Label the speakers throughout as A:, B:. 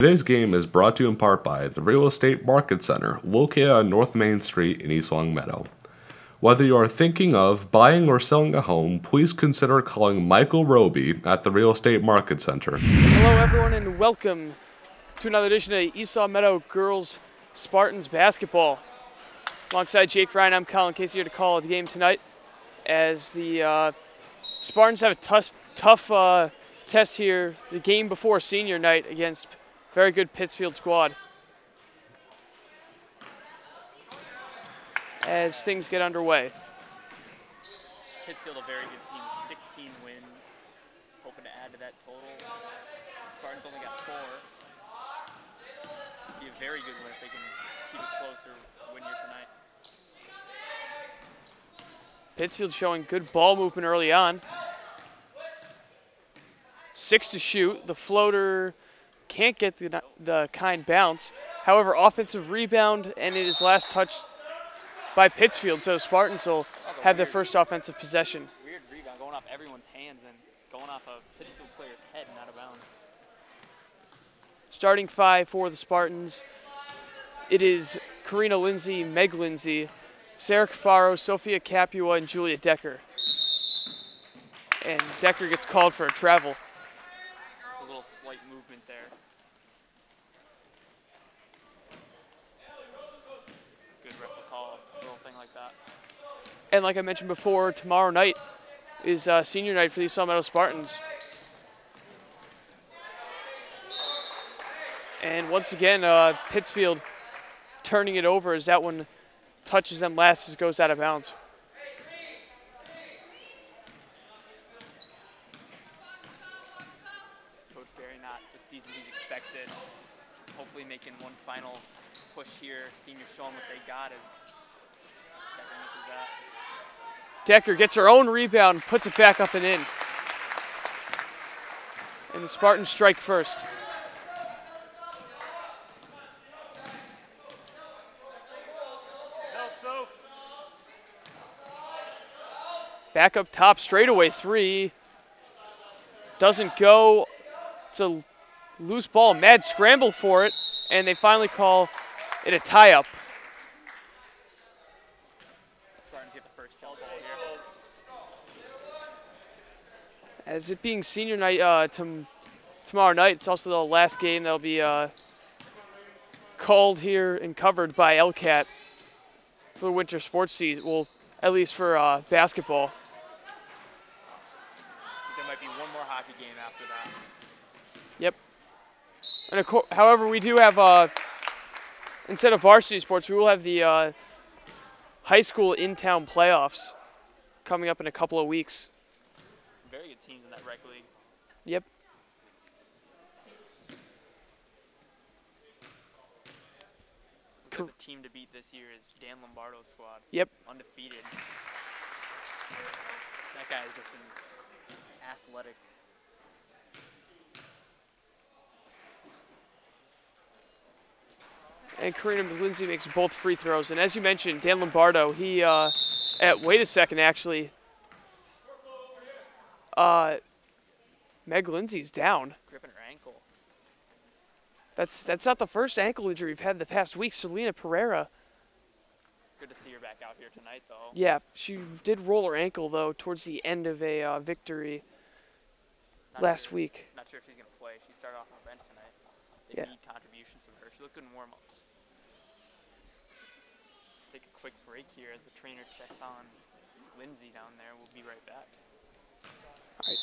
A: Today's game is brought to you in part by the Real Estate Market Center, located on North Main Street in East Long Meadow. Whether you are thinking of buying or selling a home, please consider calling Michael Roby at the Real Estate Market Center.
B: Hello everyone and welcome to another edition of East Long Meadow Girls Spartans Basketball. Alongside Jake Ryan, I'm Colin Casey here to call the game tonight as the Spartans have a tough test here, the game before senior night against very good Pittsfield squad. As things get underway.
C: Pittsfield, a very good team, 16 wins. Hoping to add to that total. Spartans only got 4. Be a very good win if they can keep it closer, win here tonight.
B: Pittsfield showing good ball movement early on. 6 to shoot. The floater can't get the kind bounce. However, offensive rebound, and it is last touched by Pittsfield, so Spartans will have their first offensive possession.
C: Weird rebound going off everyone's hands and going off a Pittsfield player's head and out of bounds.
B: Starting 5 for the Spartans, it is Karina Lindsay, Meg Lindsay, Sarah Cafaro, Sophia Capua, and Julia Decker. And Decker gets called for a travel.
C: It's a little slight movement there. Good ref will call a little thing like that.
B: And like I mentioned before, tomorrow night is senior night for the East Long Meadow Spartans. And once again, Pittsfield turning it over as that one touches them last as it goes out of bounds.
C: Coach Barry not the season he's expected. Hopefully making one final push here. Seniors showing what they got as Decker misses that.
B: Decker gets her own rebound, puts it back up and in. And the Spartans strike first. Back up top, straightaway 3. Doesn't go. It's a loose ball, mad scramble for it, and they finally call it a tie-up.
C: Spartans get the first kill ball here.
B: As it being senior night tomorrow night, it's also the last game that'll be called here and covered by LCAT for the winter sports season. Well, at least for basketball.
C: There might be one more hockey game after that.
B: Yep. And however, we do have, instead of varsity sports, we will have the high school in-town playoffs coming up in a couple of weeks.
C: Some very good teams in that rec league.
B: Yep.
C: The team to beat this year is Dan Lombardo's squad.
B: Yep.
C: Undefeated. That guy is just an athletic.
B: And Karina Lindsay makes both free throws. And as you mentioned, Dan Lombardo, he, wait a second, actually. Meg Lindsay's down.
C: Gripping her ankle.
B: That's not the first ankle injury we've had in the past week. Selena Pereira.
C: Good to see her back out here tonight, though.
B: Yeah, she did roll her ankle, though, towards the end of a victory last week.
C: Not sure if she's going to play. She started off on the bench tonight. They need contributions from her. She looked good in warm-ups. Take a quick break here as the trainer checks on Lindsay down there. We'll be right back.
B: All right.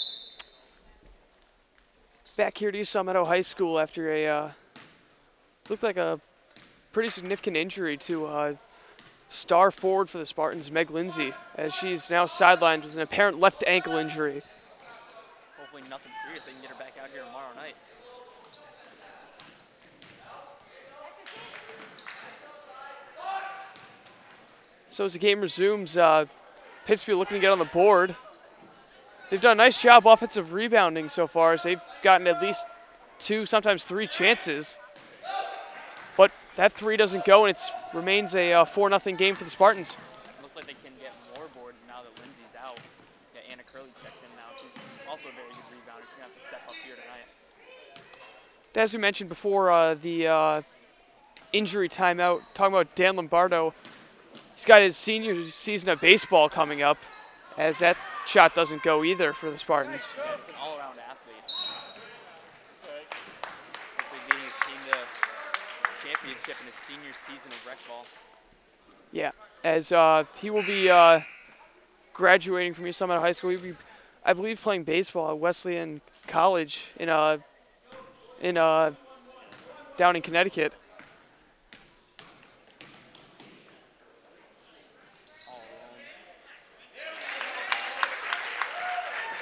B: Back here at East Meadow High School after a looked like a pretty significant injury to star forward for the Spartans, Meg Lindsay, as she's now sidelined with an apparent left ankle injury.
C: Hopefully nothing serious. They can get her back out here tomorrow night.
B: So as the game resumes, Pittsfield looking to get on the board. They've done a nice job offensive rebounding so far, as they've gotten at least 2, sometimes 3 chances. But that 3 doesn't go, and it remains a 4-0 game for the Spartans.
C: Looks like they can get more boards now that Lindsay's out. Yeah, Anna Curley checked in now. She's also a very good rebounder. She's going to have to step up here tonight.
B: As we mentioned before, the injury timeout, talking about Dan Lombardo, he's got his senior season of baseball coming up, as that shot doesn't go either for the Spartans.
C: Yeah, it's an all-around athlete. Hopefully leading his team to championship in his senior season of rec ball.
B: Yeah, as he will be graduating from East Meadow High School. He'll be, I believe, playing baseball at Wesleyan College down in Connecticut.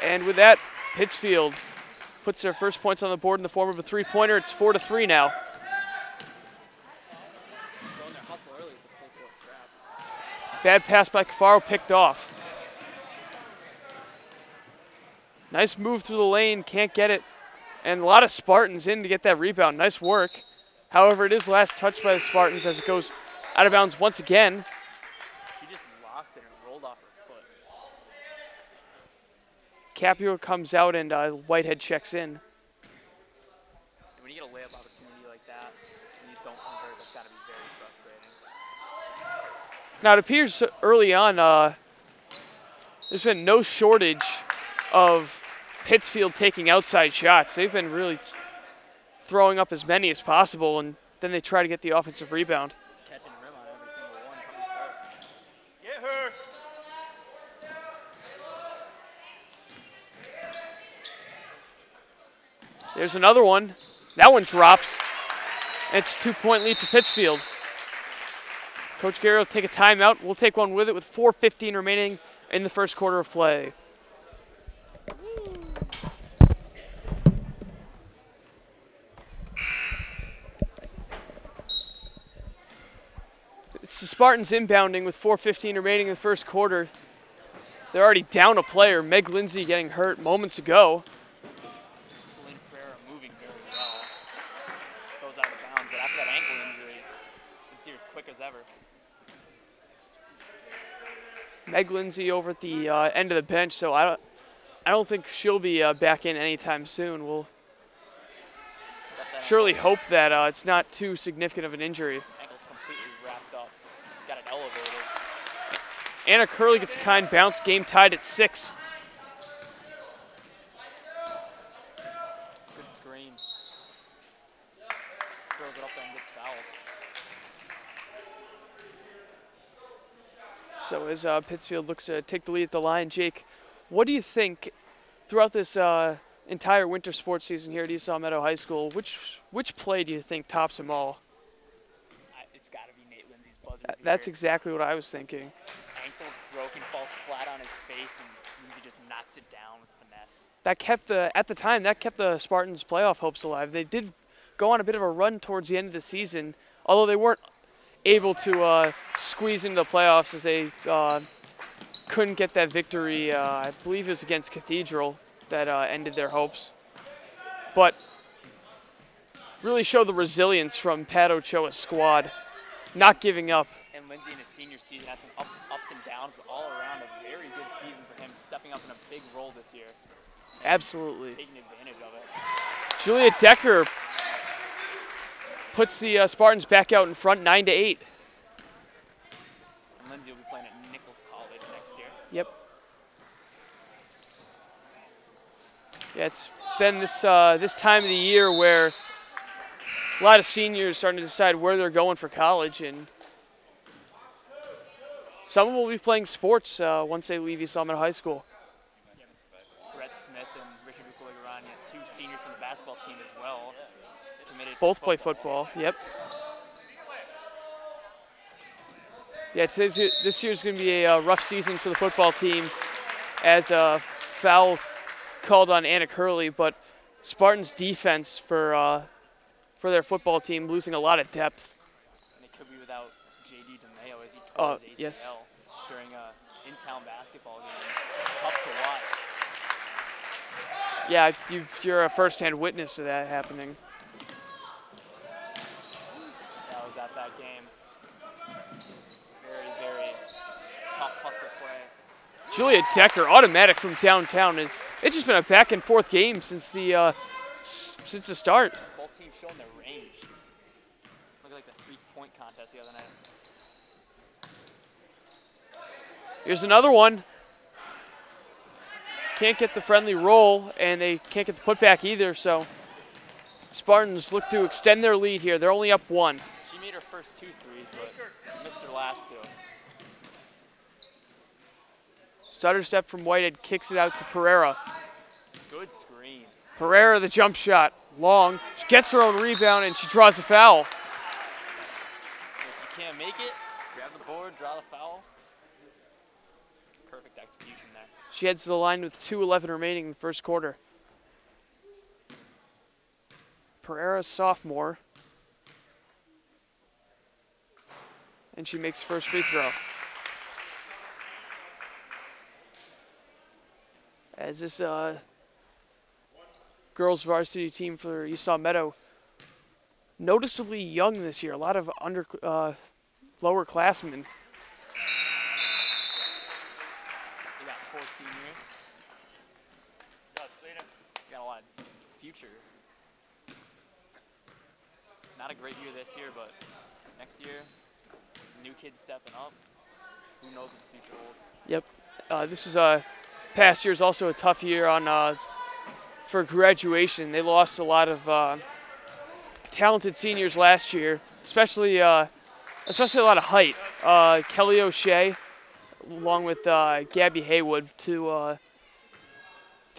B: And with that, Pittsfield puts their first points on the board in the form of a 3-pointer. It's 4-3 now. Bad pass by Cafaro, picked off. Nice move through the lane, can't get it. And a lot of Spartans in to get that rebound. Nice work. However, it is last touched by the Spartans as it goes out of bounds once again.
C: She just lost it and it rolled off her foot.
B: Capio comes out and Whitehead checks in.
C: When you get a layup opportunity like that and you don't convert, that's got to be very frustrating.
B: Now, it appears early on there's been no shortage of Pittsfield taking outside shots. They've been really throwing up as many as possible, and then they try to get the offensive rebound.
C: Catching the rim on every single one coming forth. Get her!
B: There's another one. That one drops. It's a 2-point lead for Pittsfield. Coach Gary will take a timeout. We'll take one with it with 4:15 remaining in the first quarter of play. It's the Spartans inbounding with 4:15 remaining in the first quarter. They're already down a player. Meg Lindsay getting hurt moments ago.
C: Celine Ferreira moving very well. Goes out of bounds, but after that ankle injury, you can see her as quick as ever.
B: Meg Lindsay over at the end of the bench, so I don't think she'll be back in anytime soon. We'll surely hope that it's not too significant of an injury.
C: Ankle's completely wrapped up. Got it elevated.
B: Anna Curley gets a kind bounce, game tied at 6.
C: Good screen. Throws it up there and gets fouled.
B: So as Pittsfield looks to take the lead at the line, Jake, what do you think throughout this entire winter sports season here at East Meadow High School, which play do you think tops them all?
C: It's got to be Nate Lindsay's buzzer.
B: That's exactly what I was thinking.
C: Ankle's broken, falls flat on his face, and Lindsay just knocks it down with finesse.
B: That kept at the time, that kept the Spartans' playoff hopes alive. They did go on a bit of a run towards the end of the season, although they weren't able to squeeze into the playoffs as they couldn't get that victory. I believe it was against Cathedral that ended their hopes. But really showed the resilience from Pat Ochoa's squad, not giving up.
C: And Lindsay in his senior season had some ups and downs, but all around a very good season for him, stepping up in a big role this year.
B: Absolutely.
C: Taking advantage of it.
B: Julia Decker puts the Spartans back out in front, 9-8.
C: And Lindsay will be playing at Nichols College next year.
B: Yep. Yeah, it's been this time of the year where a lot of seniors starting to decide where they're going for college, and some of them will be playing sports once they leave East Meadow High School.
C: Brett Smith and Richard Bucoligarani, two seniors from the basketball team as well. Committed
B: Both
C: to
B: play football, yep. Yeah, this year's going to be a rough season for the football team as a foul called on Anna Curley, but Spartans' defense for their football team losing a lot of depth.
C: And it could be without J.D. DeMayo as he tore his ACL
B: yes.
C: during an in-town basketball game. Tough to watch.
B: Yeah, you're a first-hand witness to that happening.
C: Yeah, I was at that game. Very, very tough hustle play.
B: Julia Decker, automatic from downtown. It's just been a back-and-forth game since the start.
C: Both teams showing their range. Looked like the three-point contest the other night.
B: Here's another one. Can't get the friendly roll, and they can't get the putback either, so Spartans look to extend their lead here. They're only up one.
C: She made her first 2 threes, but missed her last 2.
B: Stutter step from Whitehead, kicks it out to Pereira.
C: Good screen.
B: Pereira, the jump shot, long. She gets her own rebound, and she draws a foul.
C: If you can't make it, grab the board, draw the foul. Perfect execution there.
B: She heads to the line with 2:11 remaining in the first quarter. Pereira, sophomore. And she makes the first free throw. As this girls varsity team for Esau Meadow, noticeably young this year. A lot of lower classmen.
C: They got 4 seniors. Got a lot of future. Not a great year this year, but next year, new kids stepping up. Who knows what the future holds?
B: Yep. This is past year's also a tough year on for graduation. They lost a lot of talented seniors last year, especially a lot of height. Kelly O'Shea, along with Gabby Haywood, two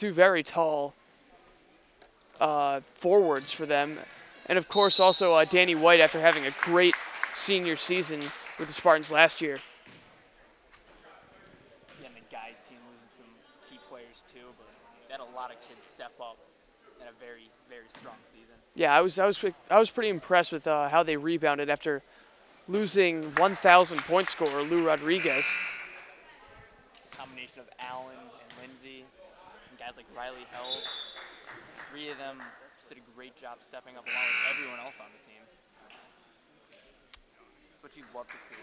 B: very tall forwards for them. And of course also Danny White, after having a great senior season with the Spartans last year.
C: Yeah, and the guys team losing some key players too, but they had a lot of kids step up in a very, very strong season.
B: Yeah, I was pretty impressed with how they rebounded after losing 1,000 point scorer Lou Rodriguez.
C: Combination of Allen and Lindsay and guys like Riley Held. 3 of them just did a great job stepping up along with everyone else on the team. That's what you'd love to see.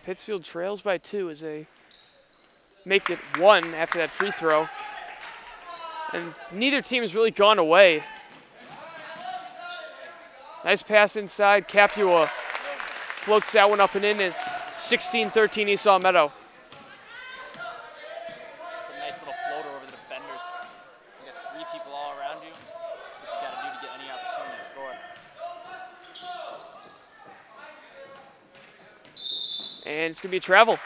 B: Pittsfield trails by 2 as they make it 1 after that free throw. And neither team has really gone away. Nice pass inside. Capua floats that one up and in. It's 16-13 Esau Meadow.
C: It's a nice little floater over the defenders. You got 3 people all around you. That's what you got to do to get any opportunity to score.
B: And it's going to be a travel.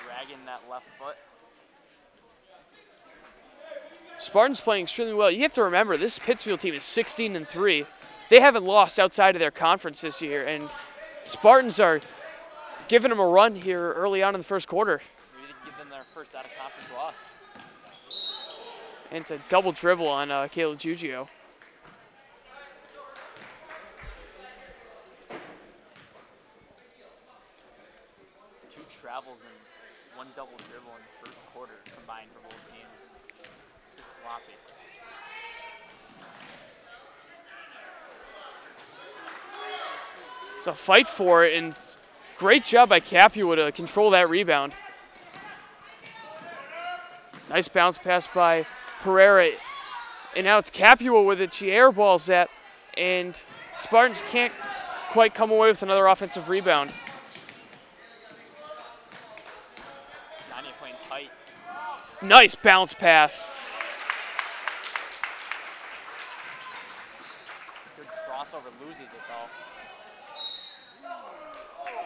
C: Dragging that left foot.
B: Spartans playing extremely well. You have to remember, this Pittsfield team is 16-3. They haven't lost outside of their conference this year, and Spartans are giving them a run here early on in the first quarter.
C: Maybe they can give them their first out-of-conference loss.
B: And it's a double dribble on Kayla Giugio.
C: Two travels and 1 double dribble in the first quarter combined for both teams. Just sloppy.
B: It's a fight for it, and great job by Capua to control that rebound. Nice bounce pass by Pereira. And now it's Capua with it. She airballs that, and Spartans can't quite come away with another offensive rebound.
C: Nania playing tight.
B: Nice bounce pass.
C: Good crossover, loses it though.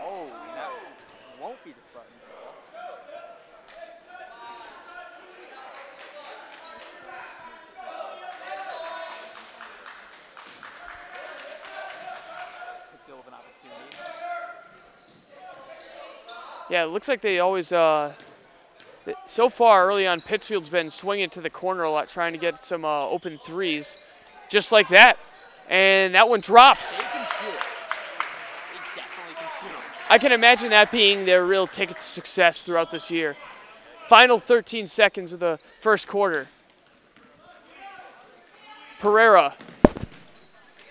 C: Oh, that won't be the Spartans goal. Pittsfield with an opportunity.
B: Yeah, it looks like they always, so far early on, Pittsfield's been swinging to the corner a lot, trying to get some open threes. Just like that. And that one drops.
C: They can shoot it. They definitely can shoot it.
B: I can imagine that being their real ticket to success throughout this year. Final 13 seconds of the first quarter. Pereira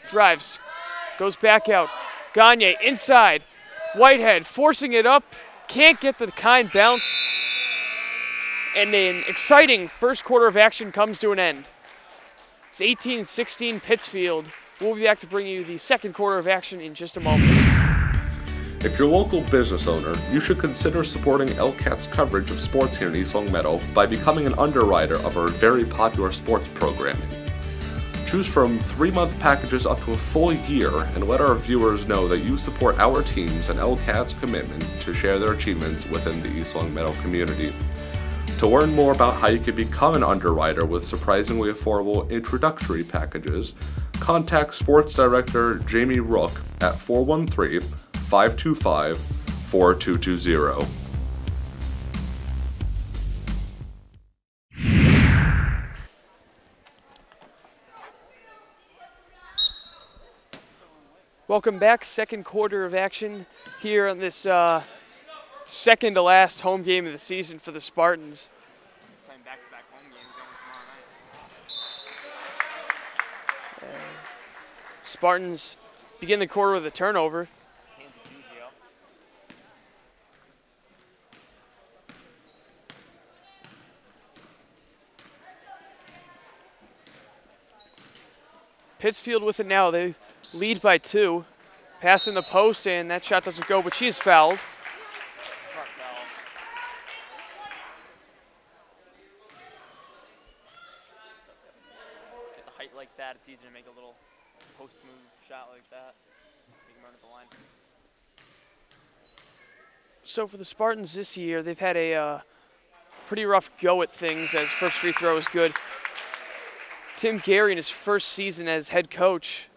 B: drives, goes back out. Gagne inside. Whitehead forcing it up. Can't get the kind bounce. And an exciting first quarter of action comes to an end. It's 18-16 Pittsfield. We'll be back to bring you the second quarter of action in just a moment.
A: If you're a local business owner, you should consider supporting LCAT's coverage of sports here in East Long Meadow by becoming an underwriter of our very popular sports programming. Choose from 3-month packages up to a full year and let our viewers know that you support our teams and LCAT's commitment to share their achievements within the East Long Meadow community. To learn more about how you can become an underwriter with surprisingly affordable introductory packages, contact Sports Director Jamie Rook at 413-525-4220.
B: Welcome back, second quarter of action here on this second to last home game of the season for the Spartans.
C: Playing back-to-back home games going tomorrow night.
B: Spartans begin the quarter with a turnover.
C: Hands to Giugio.
B: Pittsfield with it now. They lead by 2. Pass in the post, and that shot doesn't go, but she's fouled.
C: Smart foul. At the height like that, it's easier to make a little post move shot like that. You can run at the line.
B: So for the Spartans this year, they've had a pretty rough go at things as first free throw is good. Tim Gary in his first season as head coach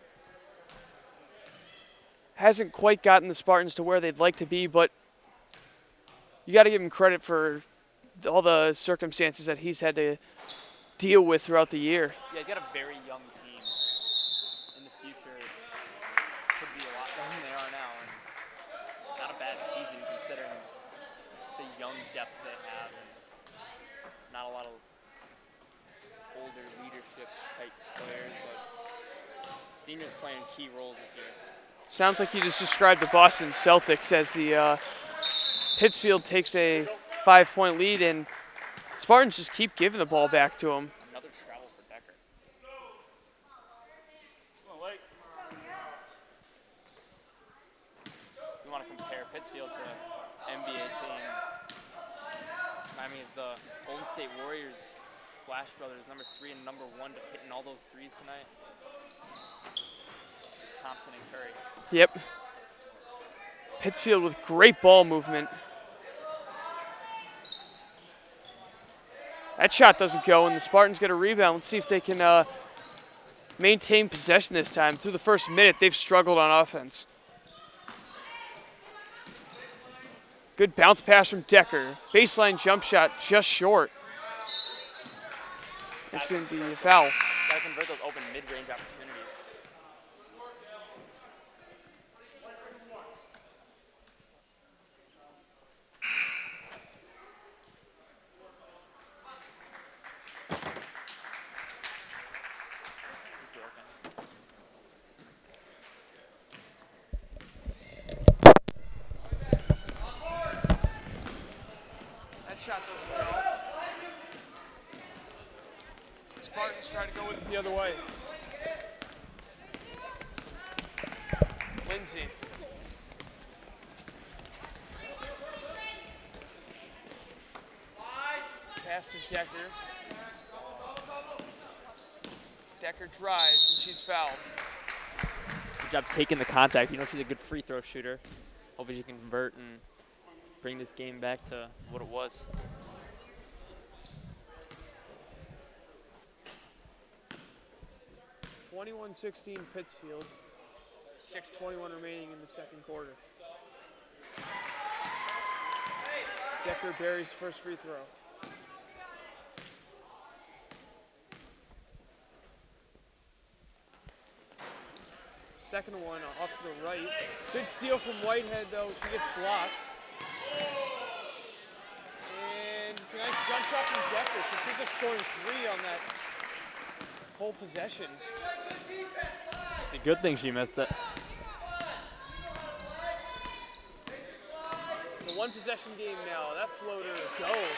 B: hasn't quite gotten the Spartans to where they'd like to be, but you got to give him credit for all the circumstances that he's had to deal with throughout the year.
C: Yeah, he's got a very young team. In the future, could be a lot better than they are now. And not a bad season considering the young depth they have and not a lot of older leadership type players, but seniors playing key roles this year.
B: Sounds like you just described the Boston Celtics as the Pittsfield takes a 5-point lead, and Spartans just keep giving the ball back to them.
C: Another travel for Decker. You want to compare Pittsfield to NBA team. Remind me of the Golden State Warriors, Splash Brothers, number 3 and number 1, just hitting all those threes tonight. Thompson and Curry.
B: Yep. Pittsfield with great ball movement. That shot doesn't go, and the Spartans get a rebound. Let's see if they can maintain possession this time. Through the first minute, they've struggled on offense. Good bounce pass from Decker. Baseline jump shot just short. It's going to be a foul.
C: Got to convert those open mid-range opportunities.
B: Shot doesn't go. Spartans try to go with it the other way. Lindsay. Pass to Decker. Decker drives, and she's fouled.
C: Good job taking the contact. You know she's a good free throw shooter. Hopefully she can convert and bring this game back to what it was.
B: (21-16) Pittsfield. 6:21 remaining in the second quarter. Decker buries first free throw. Second one off to the right. Good steal from Whitehead, though. She gets blocked. And it's a nice jump shot from Decker, so she ends up scoring 3 on that whole possession.
C: It's a good thing she missed it.
B: It's a one-possession game now. That floater goes.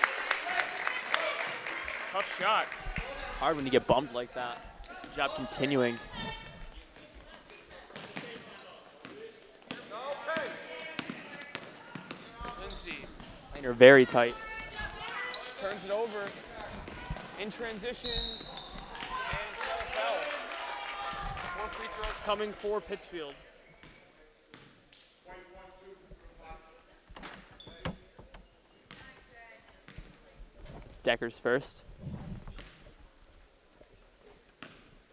B: Tough shot.
C: It's hard when you get bumped like that. Good job continuing.
B: Lindsay.
C: And you're very tight.
B: She turns it over. In transition. And it's not a foul. 4 free throws coming for Pittsfield.
C: It's Decker's first.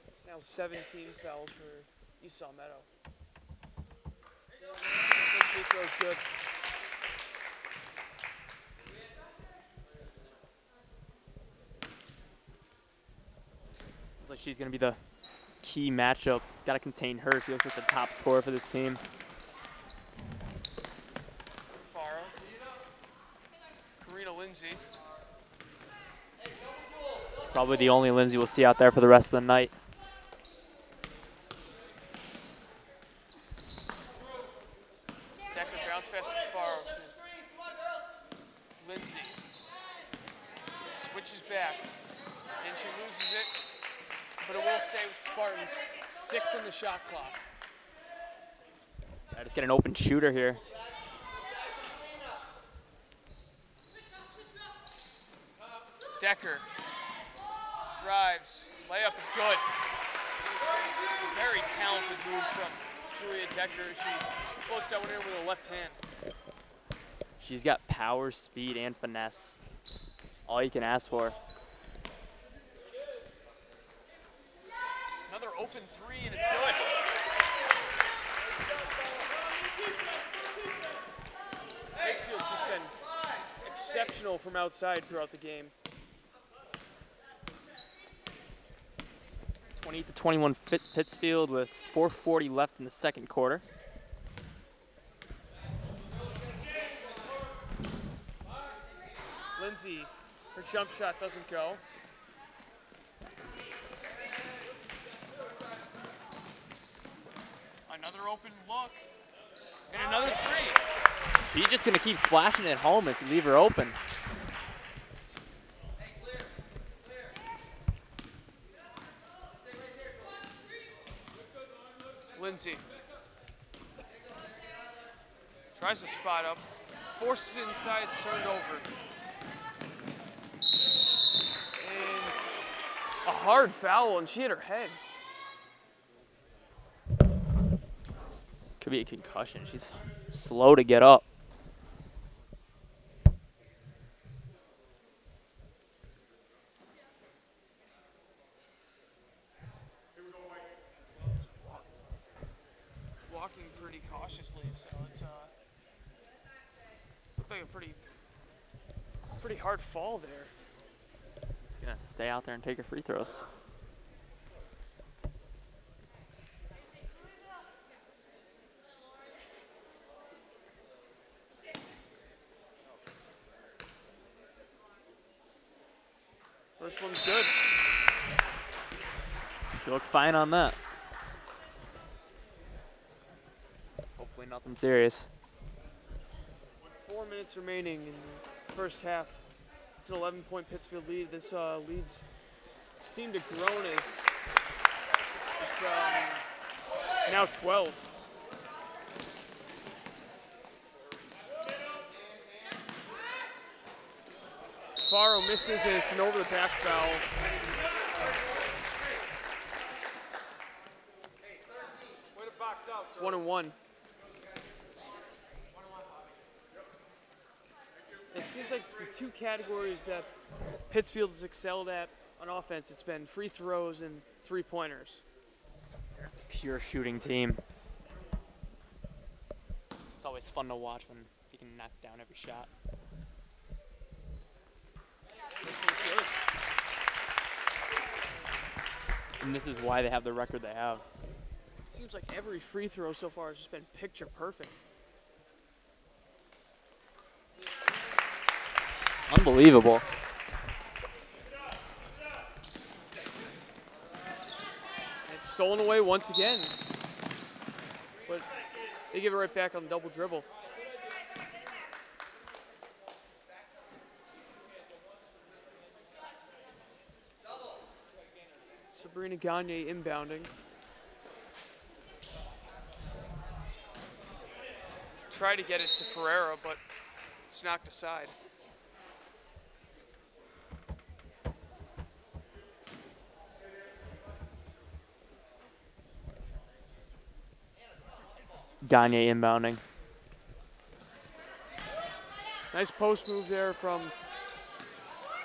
B: It's now 17 fouls for Esau Meadow. First free throw is good.
C: Looks like she's going to be the key matchup. Got to contain her. She looks like the top scorer for this team.
B: Farah. Karina Lindsay.
C: Probably the only Lindsay we'll see out there for the rest of the night.
B: Decker bounce pass to Farah. Lindsay. Switches back. And she loses it. But it will stay with Spartans. 6 on the shot clock.
C: I just get an open shooter here.
B: Decker drives. Layup is good. Very talented move from Julia Decker. She floats that one in with her left hand.
C: She's got power, speed, and finesse. All you can ask for.
B: Another open 3, and it's good. Pittsfield's just been exceptional from outside throughout the game.
C: 28-21 Pittsfield with 4:40 left in the second quarter.
B: Lindsay, her jump shot doesn't go. Another open look. And another 3.
C: She's just going to keep splashing at home if you leave her open.
B: Lindsay tries to spot up, forces it inside, turned over. And a hard foul, and she hit her head.
C: Could be a concussion. She's slow to get up.
B: Walking pretty cautiously, so it's looks like a pretty hard fall there.
C: Gonna stay out there and take her free throws.
B: First one's good.
C: She looked fine on that. Hopefully nothing serious.
B: 4 minutes remaining in the first half. It's an 11-point Pittsfield lead. This leads seem to grown as it's now 12. Faro throw misses, and it's an over-the-back foul. It's 1-1. It seems like the two categories that Pittsfield has excelled at on offense, it's been free throws and three-pointers.
C: There's a pure shooting team. It's always fun to watch when you can knock down every shot.
B: This is good.
C: And this is why they have the record they have.
B: It seems like every free throw so far has just been picture perfect.
C: Unbelievable.
B: It's stolen away once again. But they give it right back on the double dribble. Sabrina Gagne inbounding. Try to get it to Pereira, but it's knocked aside.
C: Gagne inbounding.
B: Nice post move there from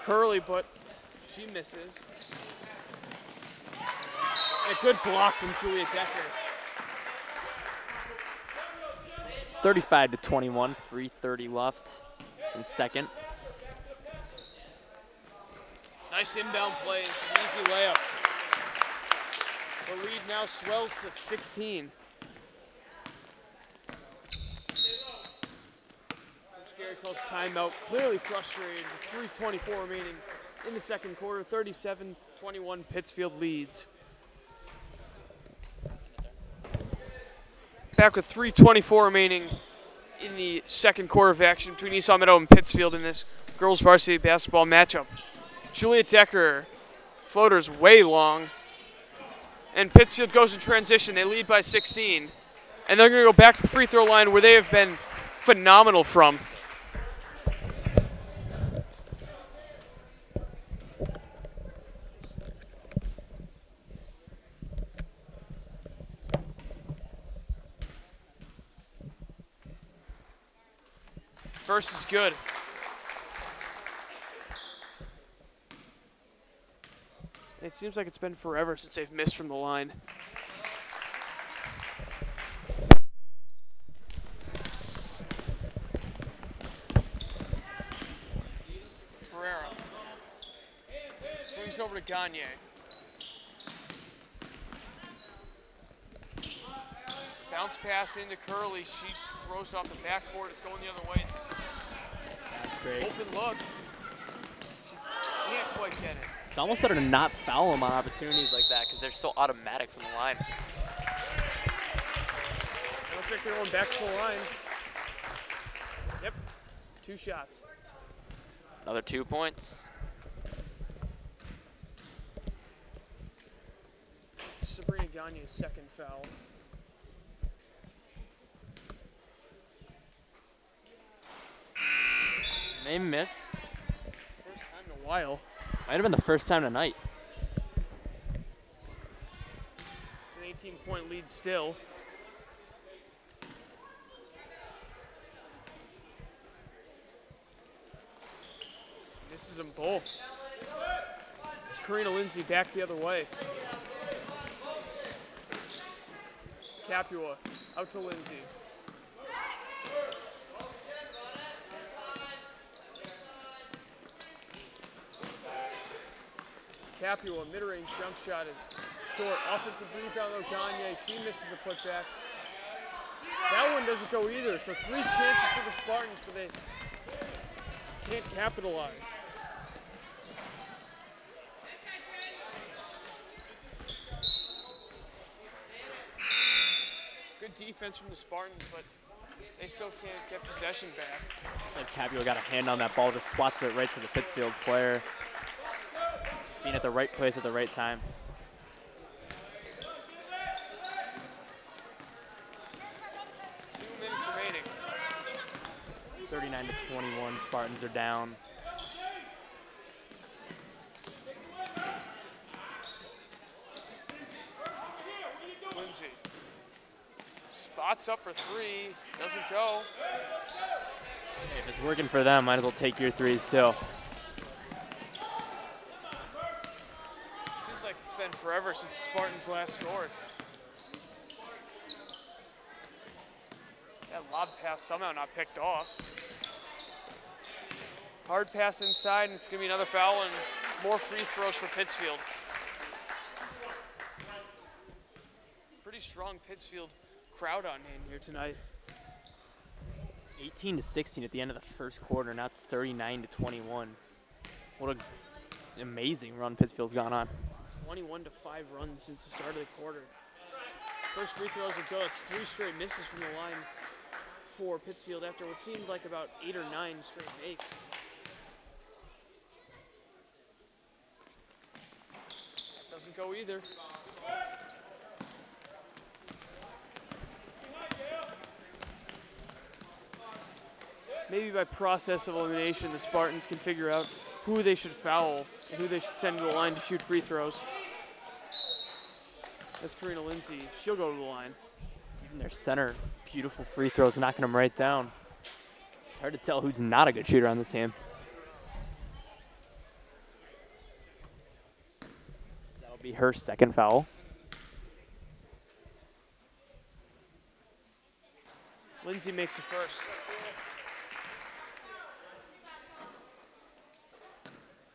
B: Curley, but she misses. And a good block from Julia Decker.
C: It's 35-21, 3:30 left in second.
B: Nice inbound play. It's an easy layup. The lead now swells to 16. Coach Gary calls timeout. Clearly frustrated. 3:24 remaining in the second quarter. 37-21 Pittsfield leads. Back with 3:24 remaining in the second quarter of action between Esau Meadow and Pittsfield in this girls varsity basketball matchup. Juliet Decker, floater's way long. And Pittsfield goes in transition. They lead by 16. And they're going to go back to the free throw line where they have been phenomenal from. First is good. It seems like it's been forever since they've missed from the line. Pereira. Swings over to Gagne. Bounce pass into Curley. She throws it off the backboard. It's going the other way.
C: That's great.
B: Open look. She can't quite get it.
C: It's almost better to not foul them on opportunities like that because they're so automatic from the line.
B: Looks like they're going back to the line. Yep, 2 shots.
C: Another 2 points.
B: Sabrina Gagne's second foul.
C: They miss.
B: First time in a while.
C: Might have been the first time tonight.
B: It's an 18-point lead still. Misses them both. It's Karina Lindsay back the other way. Capua out to Lindsay. Capua, mid-range jump shot is short. Offensive rebound though, Gagne. She misses the putback. That one doesn't go either. So 3 chances for the Spartans, but they can't capitalize. Good defense from the Spartans, but they still can't get possession back.
C: Like Capua got a hand on that ball, just swats it right to the Pittsfield player. Just being at the right place at the right time.
B: Remaining.
C: 39-21, Spartans are down.
B: Lindsay. Spots up for three, doesn't go.
C: Hey, if it's working for them, might as well take your threes too.
B: Seems like it's been forever since the Spartans last scored. That lob pass somehow not picked off. Hard pass inside, and it's going to be another foul and more free throws for Pittsfield. Pretty strong Pittsfield crowd on hand here tonight.
C: 18-16 at the end of the first quarter. Now it's 39-21. What an amazing run Pittsfield's gone on.
B: 21-5 run since the start of the quarter. First free throws that go. It's 3 straight misses from the line for Pittsfield after what seemed like about 8 or 9 straight makes. That doesn't go either. Maybe by process of elimination, the Spartans can figure out who they should foul and who they should send to the line to shoot free throws. That's Karina Lindsay. She'll go to the line.
C: And their center, beautiful free throws, knocking them right down. It's hard to tell who's not a good shooter on this team. That'll be her second foul.
B: Lindsay makes the first.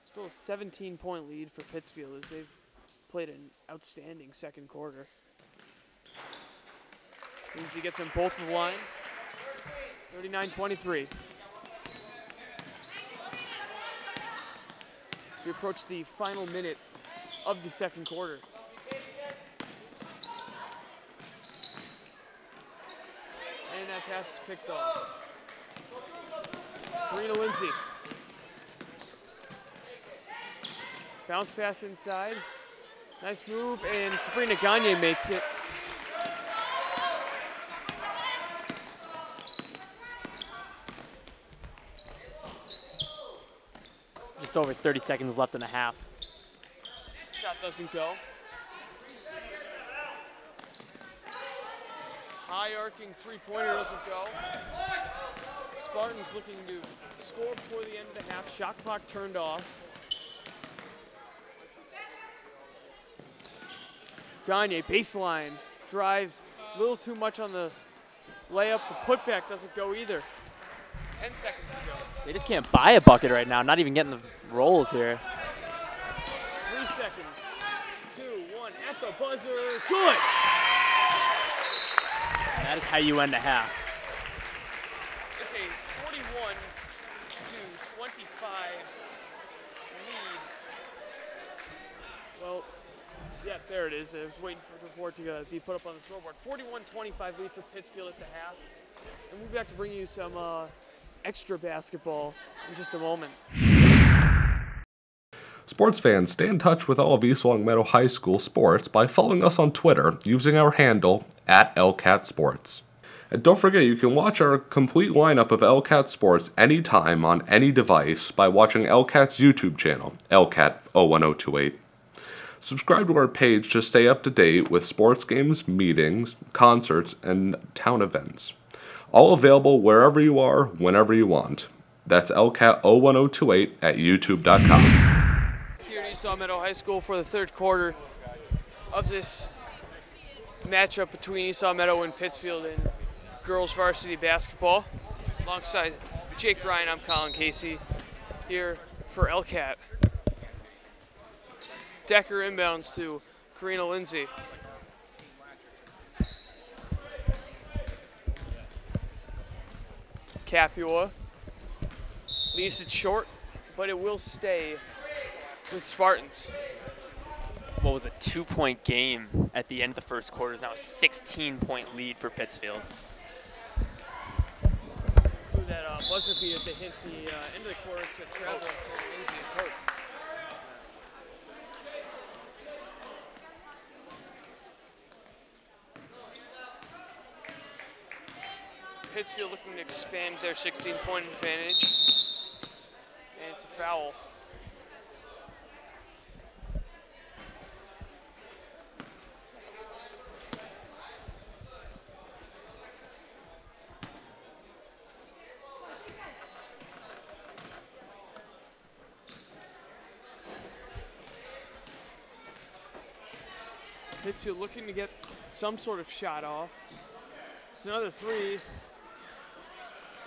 B: Still a 17-point lead for Pittsfield as they've played an outstanding second quarter. Lindsay gets them both to the line. 39-23. We approach the final minute of the second quarter. And that pass is picked off. Karina Lindsay. Bounce pass inside. Nice move, and Sabrina Gagne makes it.
C: Just over 30 seconds left in the half.
B: Shot doesn't go. High arcing three-pointer doesn't go. Spartans looking to score before the end of the half. Shot clock turned off. Gagne, baseline, drives a little too much on the layup. The putback doesn't go either. 10 seconds to go.
C: They just can't buy a bucket right now, not even getting the rolls here.
B: 3 seconds. 2, 1, at the buzzer. Good!
C: And that is how you end a half.
B: It's a 41-25 lead. Well, yeah, there it is. I was waiting for the report to be put up on the scoreboard. 41-25 lead for Pittsfield at the half. And we'll be back to bring you some extra basketball in just a moment.
A: Sports fans, stay in touch with all of East Long Meadow High School sports by following us on Twitter using our handle @LCatSports. And don't forget, you can watch our complete lineup of LCat Sports anytime on any device by watching LCat's YouTube channel, LCat01028. Subscribe to our page to stay up to date with sports games, meetings, concerts, and town events. All available wherever you are, whenever you want. That's LCat01028 at youtube.com.
B: Here at East Long Meadow High School for the third quarter of this matchup between East Long Meadow and Pittsfield in girls varsity basketball. Alongside Jake Ryan, I'm Colin Casey here for LCat. Decker inbounds to Karina Lindsay. Capua leaves it short, but it will stay with Spartans.
C: What was a 2-point game at the end of the first quarter is now a 16-point lead for Pittsfield.
B: Through that buzzer beat at the hit the end of the quarter to travel Karina Lindsay and Hope. Pittsfield looking to expand their 16-point advantage, and it's a foul. Pittsfield looking to get some sort of shot off. It's another three.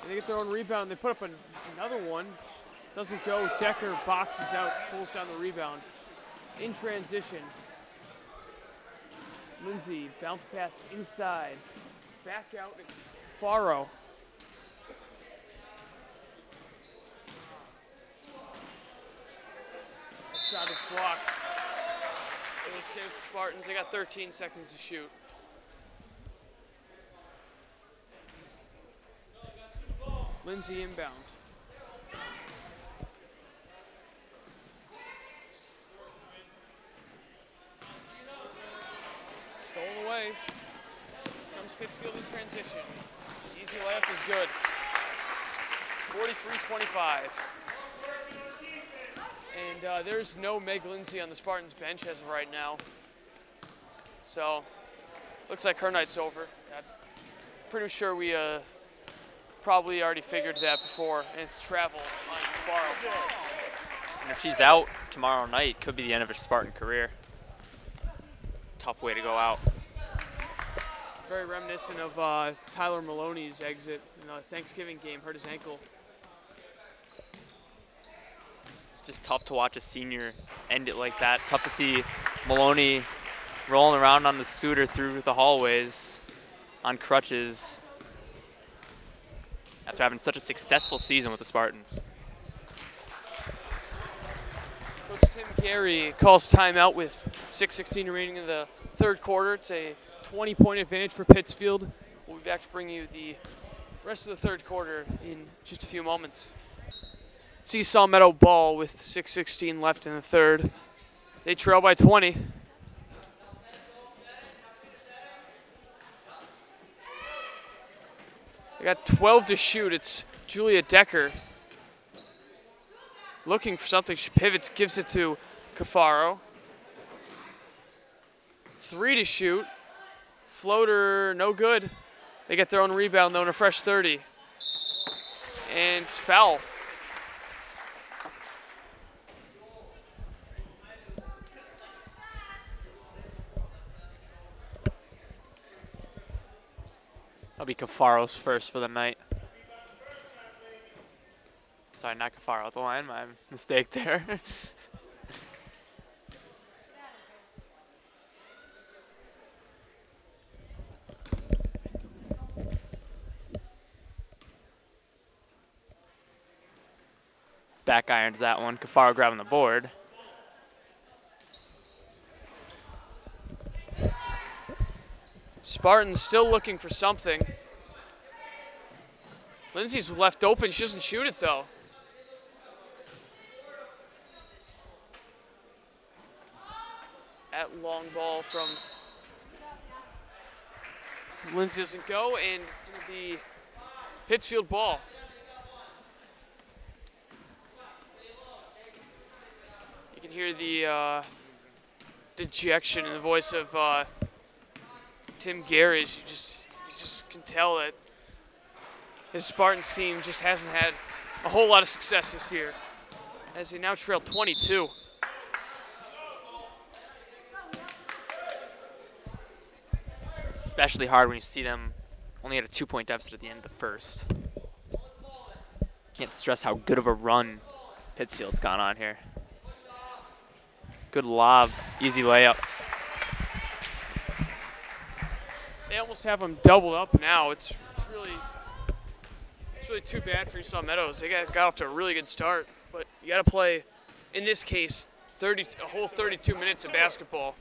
B: And they get their own rebound. They put up another one. Doesn't go. Decker boxes out, pulls down the rebound. In transition, Lindsay bounce pass inside. Back out, it's Faro. That shot is blocked. It will save the Spartans. They got 13 seconds to shoot. Lindsay inbounds. Stolen away. Comes Pittsfield in transition. Easy layup is good. 43-25. And there's no Meg Lindsay on the Spartans bench as of right now. So, looks like her night's over. I'm pretty sure we probably already figured that before, and it's travel on Faro.
C: And if she's out tomorrow night, could be the end of her Spartan career. Tough way to go out.
B: Very reminiscent of Tyler Maloney's exit in a Thanksgiving game, hurt his ankle.
C: It's just tough to watch a senior end it like that. Tough to see Maloney rolling around on the scooter through the hallways on crutches after having such a successful season with the Spartans.
B: Coach Tim Gary calls timeout with 6:16 remaining in the third quarter. It's a 20-point advantage for Pittsfield. We'll be back to bring you the rest of the third quarter in just a few moments. Seesaw Meadow ball with 6:16 left in the third. They trail by 20. They got 12 to shoot. It's Julia Decker looking for something. She pivots, gives it to Cafaro. 3 to shoot. Floater, no good. They get their own rebound though, and a fresh 30. And it's foul.
C: That'll be Cafaro's first for the night. Sorry, not Cafaro at the line. My mistake there. Back irons that one. Cafaro grabbing the board.
B: Spartans still looking for something. Lindsay's left open. She doesn't shoot it though. That long ball from Lindsay doesn't go, and it's going to be Pittsfield ball. You can hear the dejection in the voice of Tim Gary. You just can tell that his Spartans team just hasn't had a whole lot of success this year, as they now trail 22.
C: Especially hard when you see them only at a 2-point deficit at the end of the first. Can't stress how good of a run Pittsfield's gone on here. Good lob, easy layup.
B: They almost have them doubled up now. It's really too bad for Eastlawn Meadows. They got off to a really good start, but you got to play, in this case, a whole 32 minutes of basketball.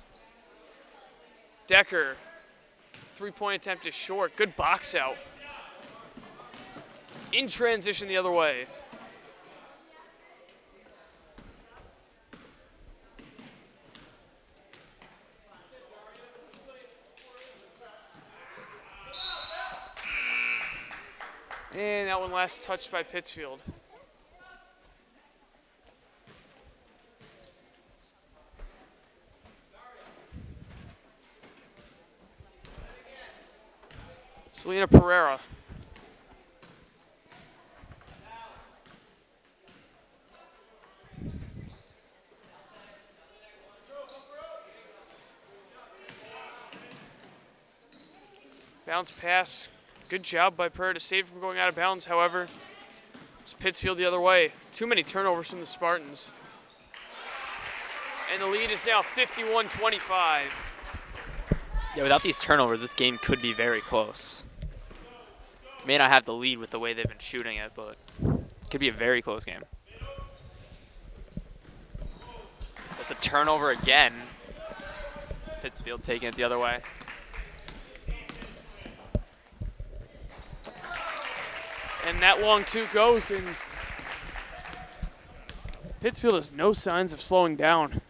B: Decker, 3-point attempt is short. Good box out. In transition the other way. And that one last touched by Pittsfield. Selena Pereira. Bounce pass. Good job by Pereira to save from going out of bounds. However, it's Pittsfield the other way. Too many turnovers from the Spartans. And the lead is now 51-25.
C: Yeah, without these turnovers, this game could be very close. May not have the lead with the way they've been shooting it, but it could be a very close game. That's a turnover again. Pittsfield taking it the other way.
B: And that long two goes, and Pittsfield has no signs of slowing down.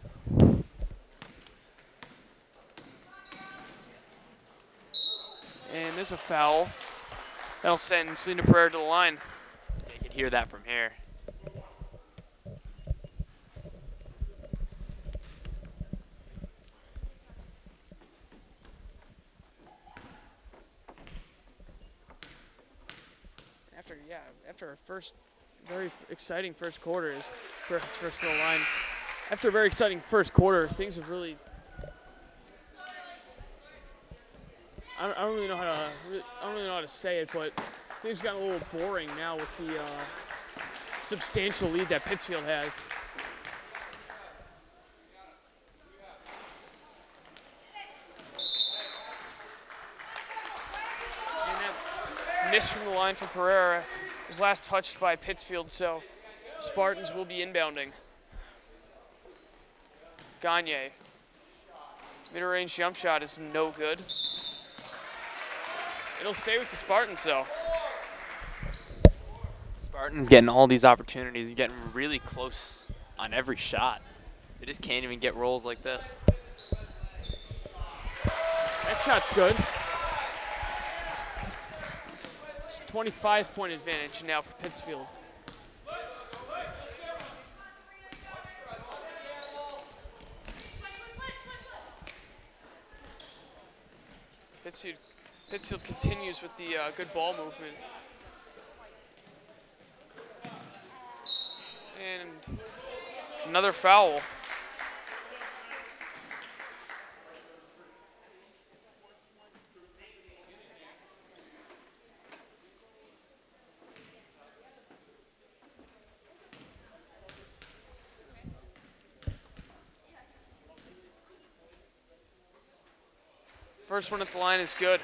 B: And there's a foul. That'll send Selena Pereira to the line.
C: You can hear that from here.
B: After our first very exciting first quarter, is Pereira's first to the line. After a very exciting first quarter, things have really. I don't really know how to say it, but things got a little boring now with the substantial lead that Pittsfield has. And that miss from the line for Pereira was last touched by Pittsfield, so Spartans will be inbounding. Gagne. Mid-range jump shot is no good. It'll stay with the Spartans, though.
C: Spartans getting all these opportunities and getting really close on every shot. They just can't even get rolls like this.
B: That shot's good. It's a 25-point advantage now for Pittsfield. Pittsfield continues with the good ball movement. And another foul. First one at the line is good.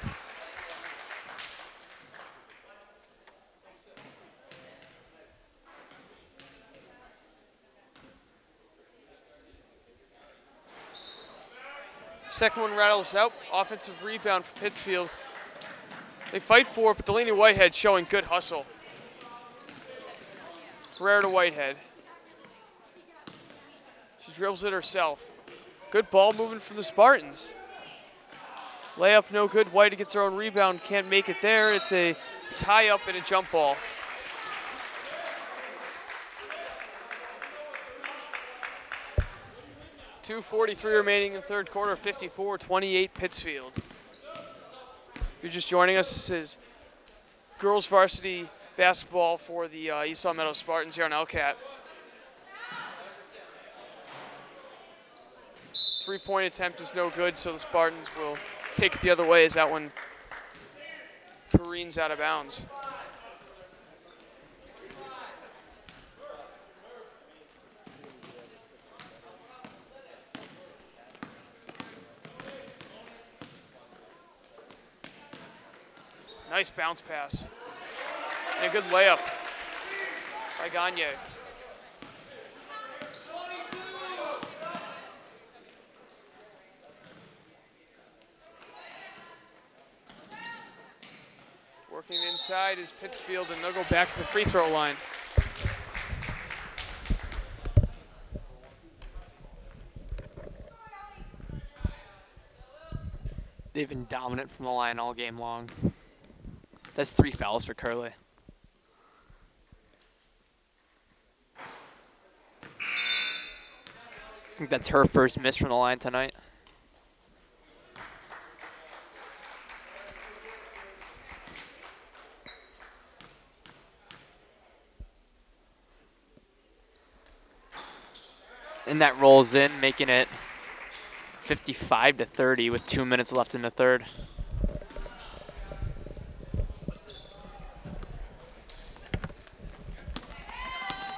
B: Second one rattles out. Offensive rebound for Pittsfield. They fight for it, but Delaney Whitehead showing good hustle. Pereira to Whitehead. She dribbles it herself. Good ball movement from the Spartans. Layup no good. White gets her own rebound. Can't make it there. It's a tie-up and a jump ball. .243 remaining in the third quarter. 54-28 Pittsfield. If you're just joining us, this is girls varsity basketball for the East Long Meadow Spartans here on LCAT. Three-point attempt is no good, so the Spartans will take it the other way as that one careens out of bounds. Nice bounce pass. And a good layup by Gagne. Working inside is Pittsfield, and they'll go back to the free throw line.
C: They've been dominant from the line all game long. That's 3 fouls for Curley. I think that's her first miss from the line tonight. And that rolls in, making it 55-30 with 2 minutes left in the third.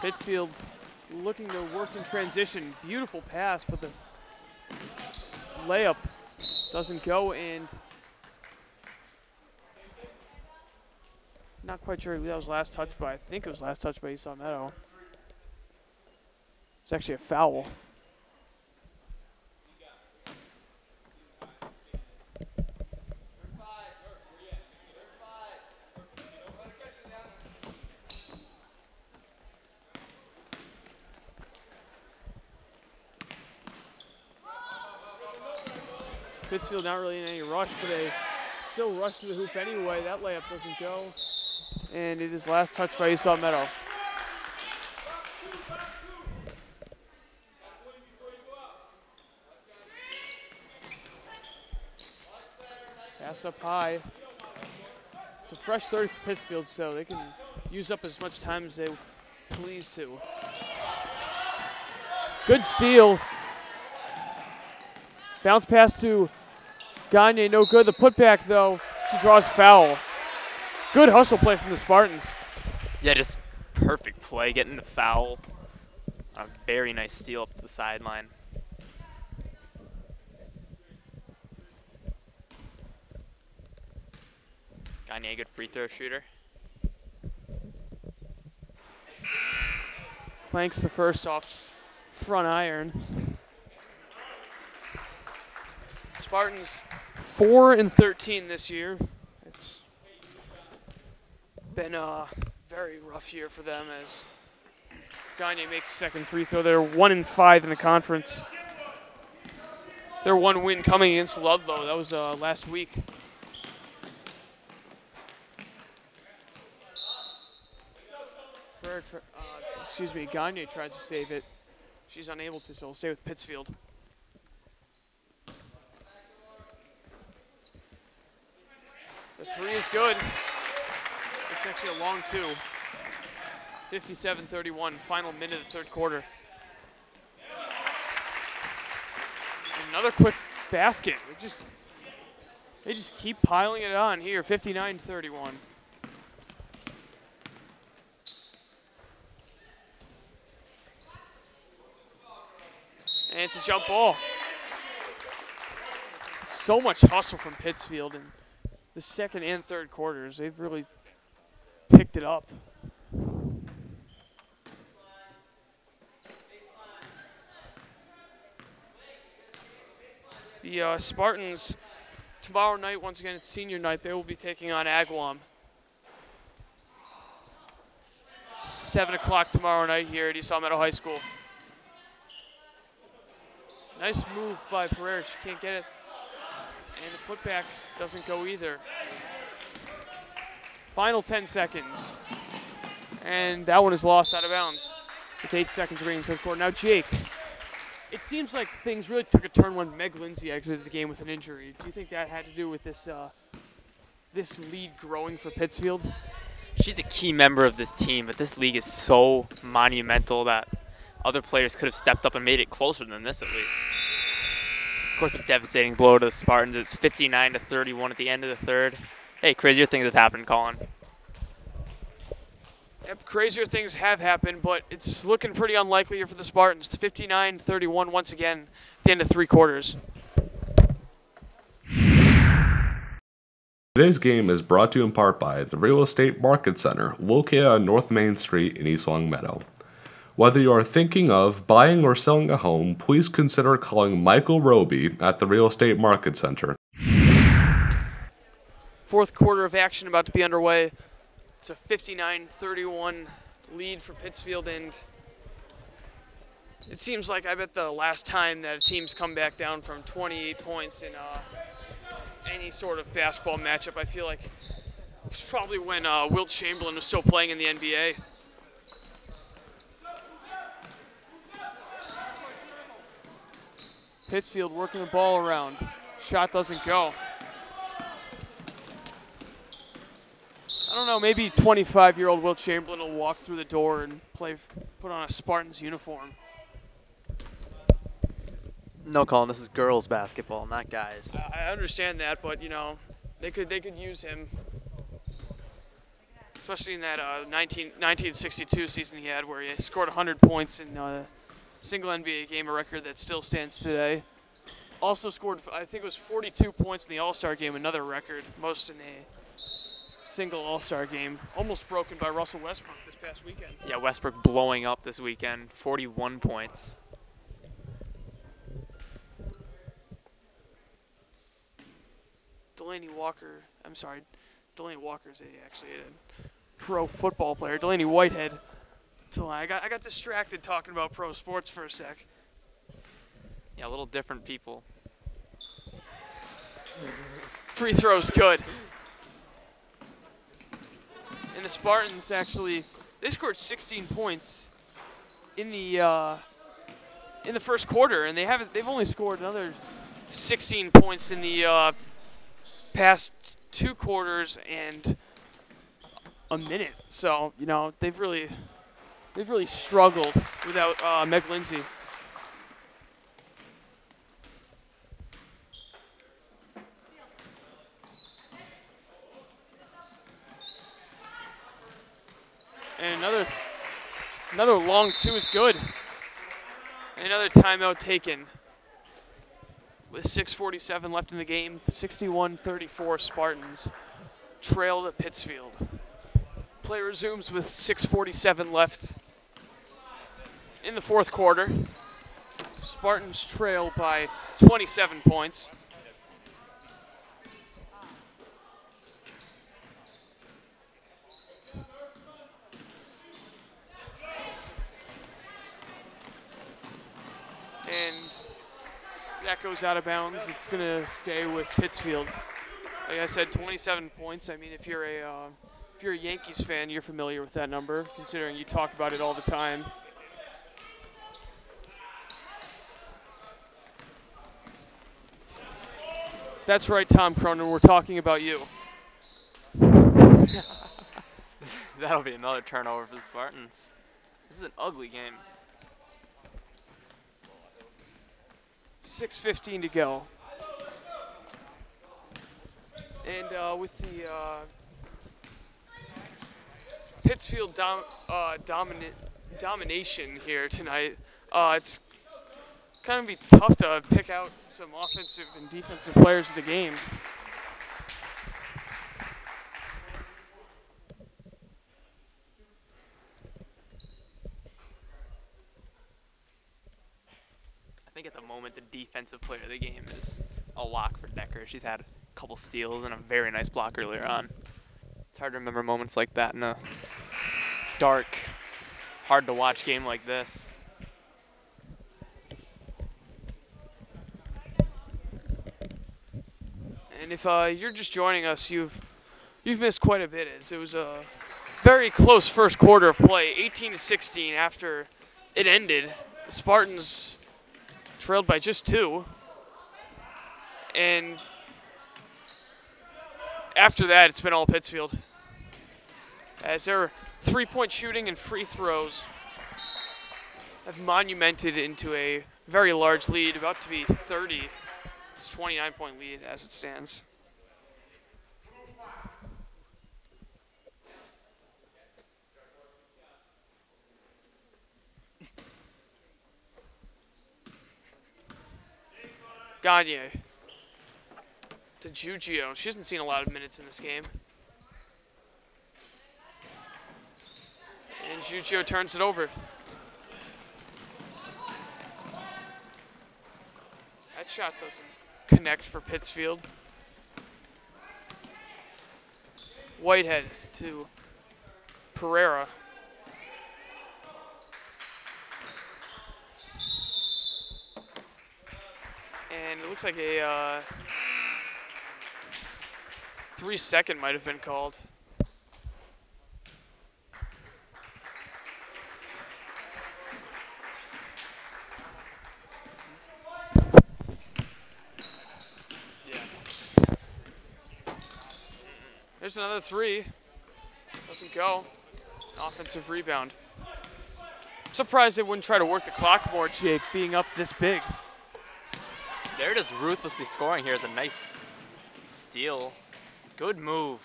B: Pittsfield looking to work in transition. Beautiful pass, but the layup doesn't go, and not quite sure who that was last touched by. I think it was last touched by Esau Meadow. It's actually a foul. Pittsfield not really in any rush, but they still rush to the hoop anyway. That layup doesn't go, and it is last touched by Esau Meadow. Pass up high. It's a fresh 30 for Pittsfield, so they can use up as much time as they please to. Good steal. Bounce pass to Gagne, no good. The putback, though, she draws foul. Good hustle play from the Spartans.
C: Yeah, just perfect play, getting the foul. A very nice steal up the sideline. Gagne, good free throw shooter.
B: Clanks the first off front iron. Spartans 4-13 this year. It's been a very rough year for them as Gagne makes the second free throw. They're 1-5 in the conference. Their one win coming against Ludlow. That was last week. Gagne tries to save it. She's unable to, so we'll stay with Pittsfield. The three is good. It's actually a long two. 57-31, final minute of the third quarter. Another quick basket. They just keep piling it on here, 59-31. And it's a jump ball. So much hustle from Pittsfield in the second and third quarters. They've really picked it up. The Spartans, tomorrow night, once again, it's senior night, they will be taking on Agawam. 7 o'clock tomorrow night here at Esau Meadow High School. Nice move by Pereira. She can't get it. And the putback doesn't go either. Final 10 seconds. And that one is lost out of bounds with 8 seconds remaining in the third quarter. Now, Jake, it seems like things really took a turn when Meg Lindsay exited the game with an injury. Do you think that had to do with this this lead growing for Pittsfield?
C: She's a key member of this team, but this league is so monumental that other players could have stepped up and made it closer than this at least. Of course, a devastating blow to the Spartans. It's 59-31 at the end of the third. Hey, crazier things have happened, Colin.
B: Yep, crazier things have happened, but it's looking pretty unlikely here for the Spartans. 59-31 once again at the end of 3 quarters.
A: Today's game is brought to you in part by the Real Estate Market Center, located on North Main Street in East Long Meadow. Whether you are thinking of buying or selling a home, please consider calling Michael Roby at the Real Estate Market Center.
B: Fourth quarter of action about to be underway. It's a 59-31 lead for Pittsfield, and it seems like I bet the last time that a team's come back down from 28 points in any sort of basketball matchup, I feel like it's probably when Wilt Chamberlain was still playing in the NBA. Pittsfield working the ball around. Shot doesn't go. I don't know, maybe 25-year-old Wilt Chamberlain will walk through the door and put on a Spartans uniform.
D: No, Colin, this is girls basketball, not guys.
B: I understand that, but you know, they could use him. especially in that 1962 season he had where he scored 100 points in a single NBA game, a record that still stands today. Also scored, I think it was 42 points in the All-Star game, another record, most in a single All-Star game, almost broken by Russell Westbrook this past weekend.
C: Yeah, Westbrook blowing up this weekend, 41 points.
B: Delaney Walker's actually a pro football player. Delaney Whitehead. I got distracted talking about pro sports for a sec.
C: Yeah, a little different people.
B: Free throw's good. And the Spartans actually, they scored 16 points in the first quarter, and they've only scored another 16 points in the past 2 quarters and a minute. So, you know, they've really struggled without Meg Lindsay. And another long 2 is good. And another timeout taken. With 6:47 left in the game, 61-34 Spartans trailed at Pittsfield. Play resumes with 6:47 left in the fourth quarter. Spartans trail by 27 points. And that goes out of bounds. It's going to stay with Pittsfield. Like I said, 27 points. I mean, if you're a Yankees fan, you're familiar with that number, considering you talk about it all the time. That's right, Tom Cronin. We're talking about you.
C: That'll be another turnover for the Spartans. This is an ugly game.
B: 6:15 to go. And with the Pittsfield domination here tonight, it's kind of be tough to pick out some offensive and defensive players of the game.
C: I think at the moment the defensive player of the game is a lock for Decker. She's had a couple steals and a very nice block earlier on. It's hard to remember moments like that in a dark, hard to watch game like this.
B: And if you're just joining us, you've missed quite a bit. As it was a very close first quarter of play, 18-16. After it ended, the Spartans trailed by just 2. And after that, it's been all Pittsfield. As their 3-point shooting and free throws have monumented into a very large lead, about to be 30. It's a 29-point lead as it stands. Gagne to Giugio. She hasn't seen a lot of minutes in this game. And Giugio turns it over. That shot doesn't connect for Pittsfield. Whitehead to Pereira. And it looks like a 3-second might have been called. There's another 3. Doesn't go. An offensive rebound. I'm surprised they wouldn't try to work the clock more, Jake, being up this big.
C: They're just ruthlessly scoring here. Is a nice steal. Good move.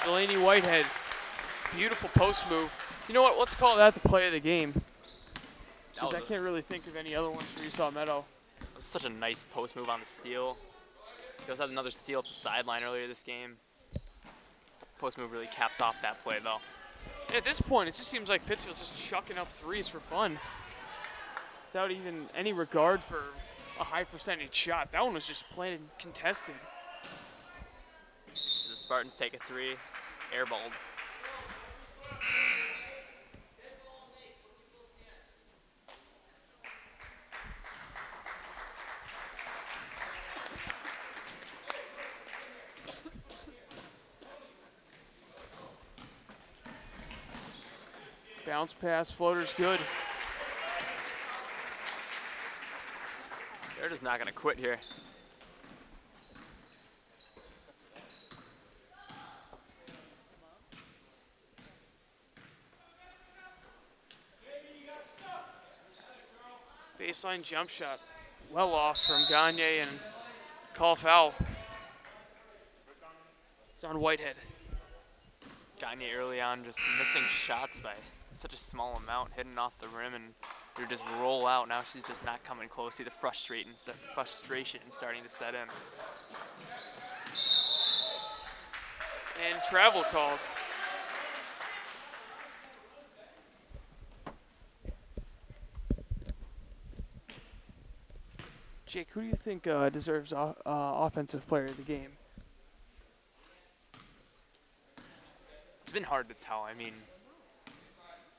B: Delaney Whitehead. Beautiful post move. You know what? Let's call that the play of the game. Because I can't really think of any other ones for Esau Meadow.
C: It was such a nice post move on the steal. He also had another steal at the sideline earlier this game. Post move really capped off that play, though.
B: And at this point, it just seems like Pittsfield's just chucking up threes for fun, without even any regard for a high percentage shot. That one was just plain contested.
C: The Spartans take a three, airballed.
B: Bounce pass, floater's good.
C: They're just not going to quit here.
B: Baseline jump shot, well off from Gagne, and call foul. It's on Whitehead.
C: Gagne early on just missing shots by such a small amount, hitting off the rim, and they just roll out. Now she's just not coming close. See the frustration starting to set in.
B: And travel called. Jake, who do you think deserves offensive player of the game?
C: It's been hard to tell. I mean,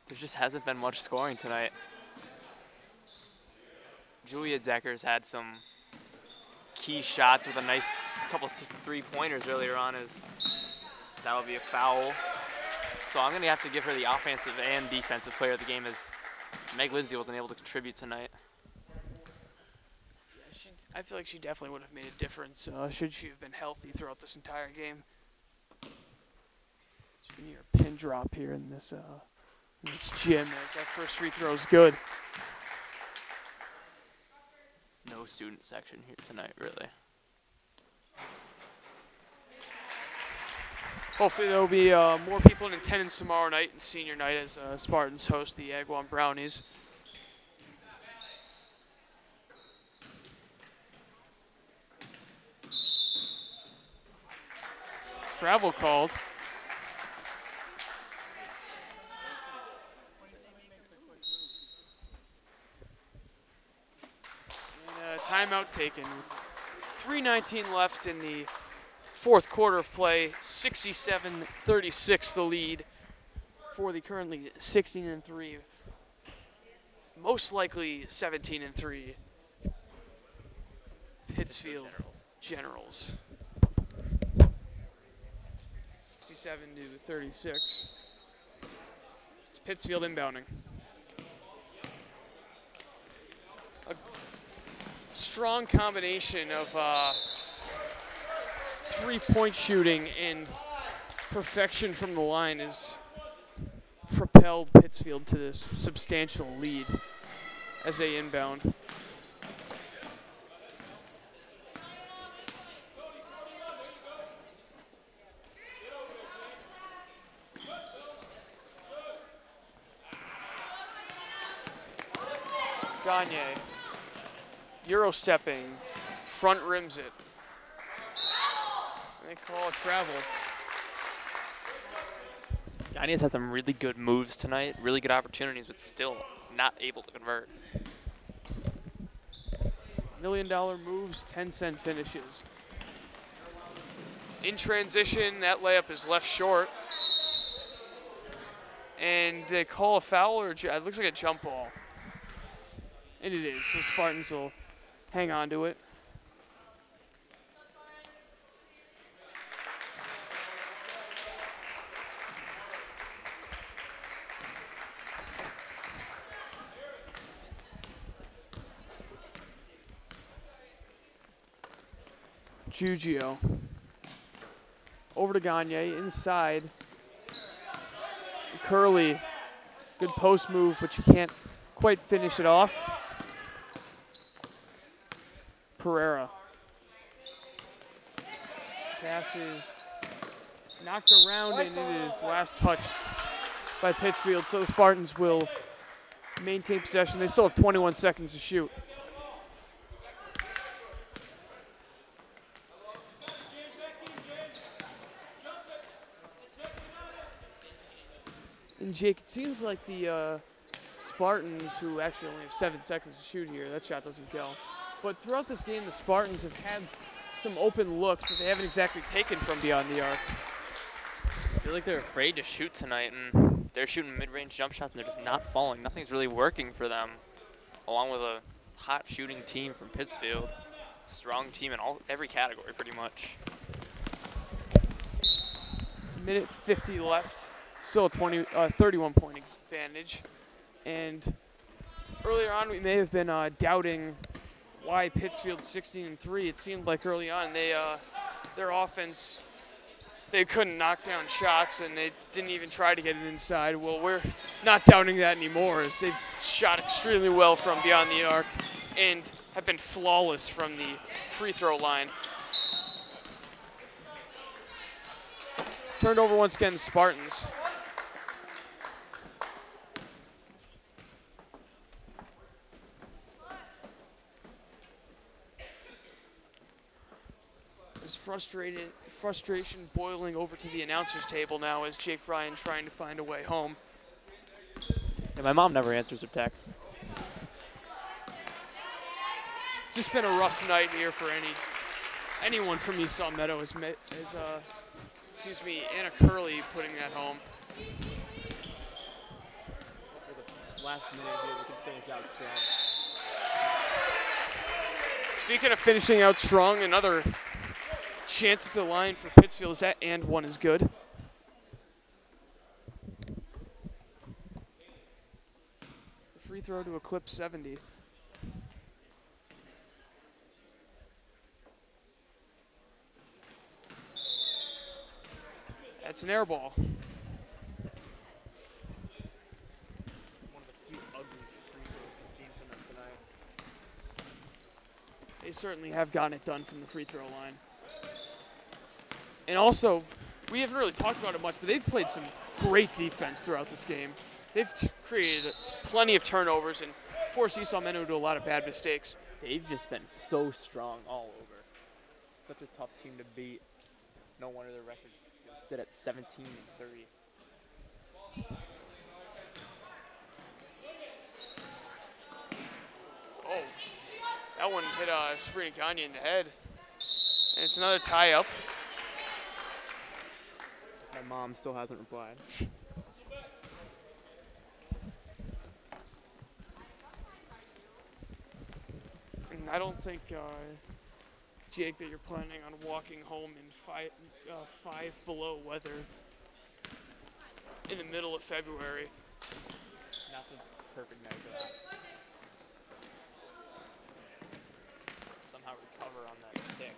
C: there just hasn't been much scoring tonight. Julia Decker's had some key shots with a nice couple three-pointers earlier on. That'll be a foul. So I'm going to have to give her the offensive and defensive player of the game, as Meg Lindsay wasn't able to contribute tonight.
B: I feel like she definitely would have made a difference should she have been healthy throughout this entire game. She's near a pin drop here in this gym, as that first free throw is good.
C: No student section here tonight, really.
B: Hopefully there will be more people in attendance tomorrow night and senior night as Spartans host the Agawam Brownies. Travel called. And a timeout taken. 3:19 left in the fourth quarter of play. 67-36 the lead for the currently 16-3. Most likely 17-3 Pittsfield Generals. 67-36. It's Pittsfield inbounding. A strong combination of three-point shooting and perfection from the line has propelled Pittsfield to this substantial lead as they inbound. Gagne, Euro stepping, front rims it. And they call it travel.
C: Gagne's had some really good moves tonight, really good opportunities, but still not able to convert.
B: $1 million moves, 10-cent finishes. In transition, that layup is left short. And they call a foul, or it looks like a jump ball. And it is, so Spartans will hang on to it. Giugio. Over to Gagne, inside. Curley, good post move, but you can't quite finish it off. Pereira. Passes knocked around, and it is last touched by Pittsfield. So the Spartans will maintain possession. They still have 21 seconds to shoot. And Jake, it seems like the Spartans, who actually only have 7 seconds to shoot here, that shot doesn't go. But throughout this game, the Spartans have had some open looks that they haven't exactly taken from beyond the arc.
C: I feel like they're afraid to shoot tonight, and they're shooting mid-range jump shots, and they're just not falling. Nothing's really working for them, along with a hot shooting team from Pittsfield. Strong team in every category, pretty much.
B: Minute 50 left. Still a 31-point advantage. And earlier on, we may have been doubting why Pittsfield's 16-3. It seemed like early on their offense, they couldn't knock down shots, and they didn't even try to get it inside. Well, we're not doubting that anymore, as they've shot extremely well from beyond the arc and have been flawless from the free throw line. Turned over once again, the Spartans. There's frustration boiling over to the announcer's table now as Jake Ryan trying to find a way home.
C: Yeah, my mom never answers her texts.
B: Just been a rough night here for anyone from Esau Meadow as Anna Curley putting that home.
E: For the last minute here, we can finish out strong.
B: Speaking of finishing out strong, another chance at the line for Pittsfield is that and one is good. The free throw to eclipse 70. That's an air ball.
E: One of the few ugly free throws we've seen from them tonight.
B: They certainly have gotten it done from the free throw line. And also, we haven't really talked about it much, but they've played some great defense throughout this game. They've created plenty of turnovers and forced Esau Meadow to do a lot of bad mistakes.
E: They've just been so strong all over. Such a tough team to beat. No wonder their record's going to sit at 17-30.
B: Oh, that one hit Sabrina Gagne in the head. And it's another tie-up.
E: My mom still hasn't replied.
B: And I don't think, Jake, that you're planning on walking home in five below weather in the middle of February.
E: Not the perfect night for that. Somehow recover on that kick.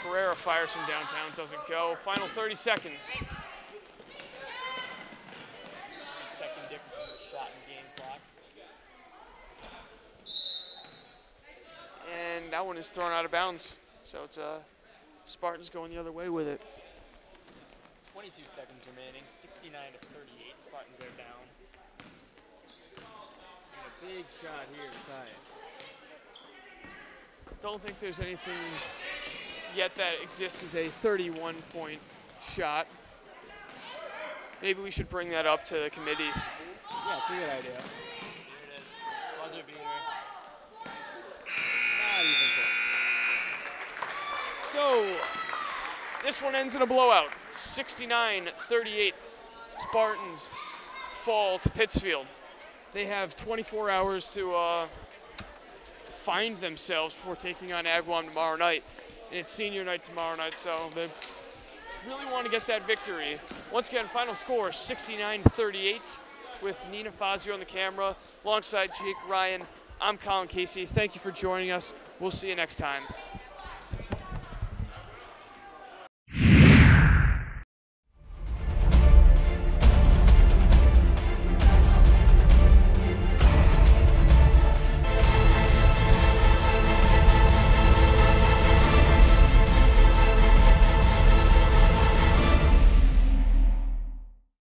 B: Carrera fires from downtown, doesn't go. Final 30 seconds.
E: 3-second difference in the shot and game clock.
B: And that one is thrown out of bounds. So it's Spartans going the other way with it.
E: 22 seconds remaining, 69-38. Spartans are down. And a big shot here to tie it.
B: Don't think there's anything yet that exists as a 31-point shot. Maybe we should bring that up to the committee.
E: Yeah, it's a good idea. Here it is. Buzzer beater. Not even close.
B: So this one ends in a blowout. 69-38. Spartans fall to Pittsfield. They have 24 hours to find themselves before taking on Agawam tomorrow night. And it's senior night tomorrow night, so they really want to get that victory. Once again, final score 69-38 with Nina Fazio on the camera. Alongside Jake Ryan, I'm Colin Casey. Thank you for joining us. We'll see you next time.